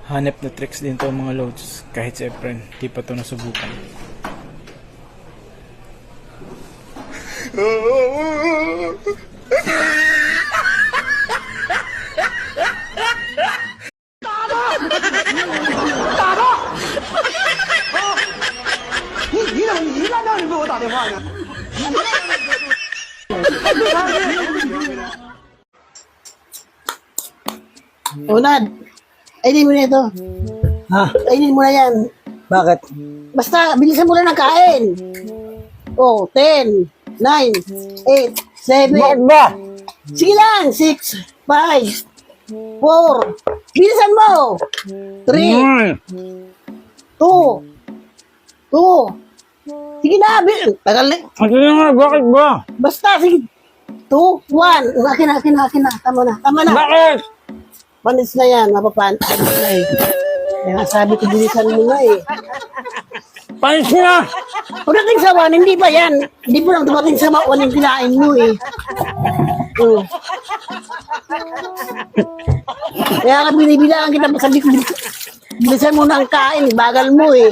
Hanep na tricks din to mga loads. Kahit si Efren, di pa to nasubukan. Unad, ayinin mo na ito. Ha? Ayinin mo na yan. Bakit? Basta, bilisan mo na ng kain. Oh, 10, 9, 8, 7. Bakit ba? Sige lang, 6, 5, 4. Bilisan mo. 3, 2. Sige na, tagal na. Ano nga, bakit ba? Basta, sige. 2, 1. Akin na. Tama na. Bakit? Panis na yan, mapapanis na eh. Kaya sabi ko, bilisan mo na eh. Panis na! Pagdating sa 1, hindi pa yan. Hindi po lang dumating sa 1 yung kinain mo eh. Kaya ka binibilangan kita, sabi ko, bilisan mo na ang kain, bagal mo eh.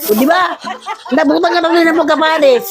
O di ba? Nabutan ka na rin ng pagkapanis.